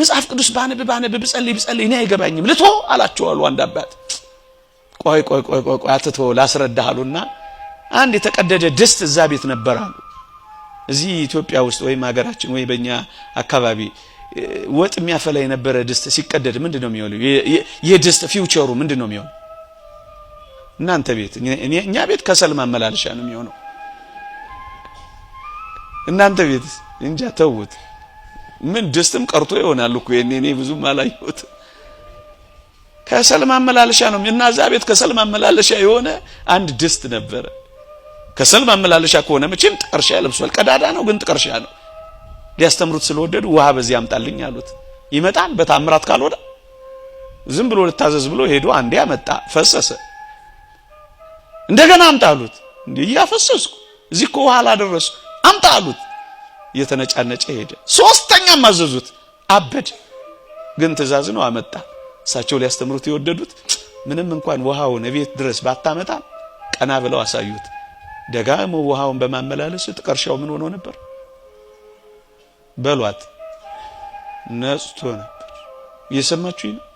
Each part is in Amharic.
መጽሐፍ ቅዱስ ባነብ ብጸልይ እኔ አይገባኝም ልቶ አላቸው አሉ አንድ አባት። ቆይ አትተው ላስረዳሃሉና አንድ የተቀደደ ድስት እዛ ቤት ነበር አሉ። እዚህ ኢትዮጵያ ውስጥ ወይም ሀገራችን ወይ በእኛ አካባቢ ወጥ የሚያፈላ የነበረ ድስት ሲቀደድ ምንድነው የሚሆነው? የድስት ፊውቸሩ ምንድነው የሚሆነው? እናንተ ቤት እኛ ቤት ከሰል ማመላለሻ ነው የሚሆነው። እናንተ ቤት እንጃ ተውት። ምን ድስትም ቀርቶ ይሆናል እኮ እኔ ብዙም አላየሁት። ከሰል ማመላለሻ ነው እና እዛ ቤት ከሰል ማመላለሻ የሆነ አንድ ድስት ነበረ። ከሰል ማመላለሻ ከሆነ መቼም ጥቀርሻ ለብሷል። ቀዳዳ ነው ግን ጥቀርሻ ነው። ሊያስተምሩት ስለወደዱ ውሃ በዚህ አምጣልኝ አሉት። ይመጣል በታምራት ካልወደ ዝም ብሎ ልታዘዝ ብሎ ሄዶ አንዴ አመጣ፣ ፈሰሰ። እንደገና አምጣሉት። እንዴ ያፈሰስኩ እዚህ እኮ ውሃ አላደረሱ አምጣሉት። እየተነጫነጨ ሄደ። ሶስተኛም አዘዙት፣ አበደ። ግን ትእዛዝ ነው አመጣ። እሳቸው ሊያስተምሩት የወደዱት ምንም እንኳን ውሃውን ቤት ድረስ ባታመጣ ቀና ብለው አሳዩት። ደጋሞ ውሃውን በማመላለስ ጥቀርሻው ምን ሆኖ ነበር? በሏት ነጽቶ ነበር። እየሰማችሁኝ ነው?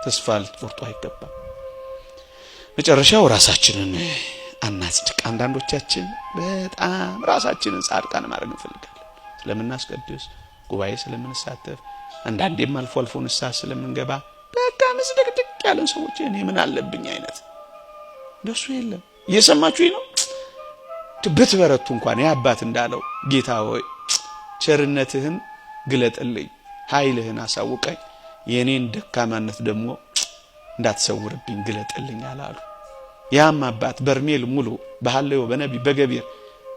ተስፋ ልትቆርጡ አይገባም። መጨረሻው ራሳችንን አናጽድቅ። አንዳንዶቻችን በጣም ራሳችንን ጻድቃን ማድረግ እንፈልጋለን። ስለምናስቀድስ ጉባኤ ስለምንሳተፍ አንዳንዴም አልፎ ንስሐ ስለምንገባ በቃ መስደቅድቅ ያለን ሰዎች እኔ ምን አለብኝ አይነት እንደሱ የለም። እየሰማችሁኝ ነው? ብትበረቱ እንኳን ያባት እንዳለው ጌታ ሆይ ቸርነትህን ግለጥልኝ፣ ኃይልህን አሳውቀኝ፣ የኔን ደካማነት ደግሞ እንዳትሰውርብኝ ግለጥልኝ አላሉ። ያም አባት በርሜል ሙሉ በሐለዮ በነቢ በገቢር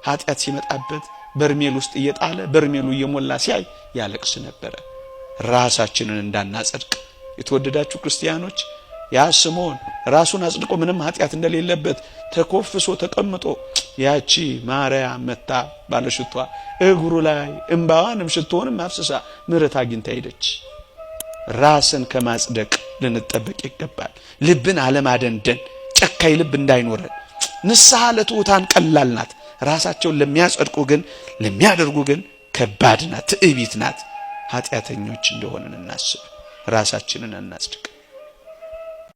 ኃጢአት ሲመጣበት በርሜል ውስጥ እየጣለ በርሜሉ እየሞላ ሲያይ ያለቅስ ነበር። ራሳችንን እንዳናጸድቅ የተወደዳችሁ ክርስቲያኖች፣ ያ ስምዖን ራሱን አጽድቆ ምንም ኃጢአት እንደሌለበት ተኮፍሶ ተቀምጦ ያቺ ማርያም መጣ ባለሽቷ እግሩ ላይ እንባዋንም ሽቶንም አፍስሳ ምሕረት አግኝታ ሄደች። ራስን ከማጽደቅ ልንጠበቅ ይገባል። ልብን አለማደንደን፣ ጨካይ ልብ እንዳይኖረን። ንስሐ ለትሑታን ቀላል ናት፣ ራሳቸውን ለሚያጸድቁ ግን ለሚያደርጉ ግን ከባድ ናት፣ ትዕቢት ናት። ኃጢአተኞች እንደሆነን እናስብ፣ ራሳችንን እናጽድቅ።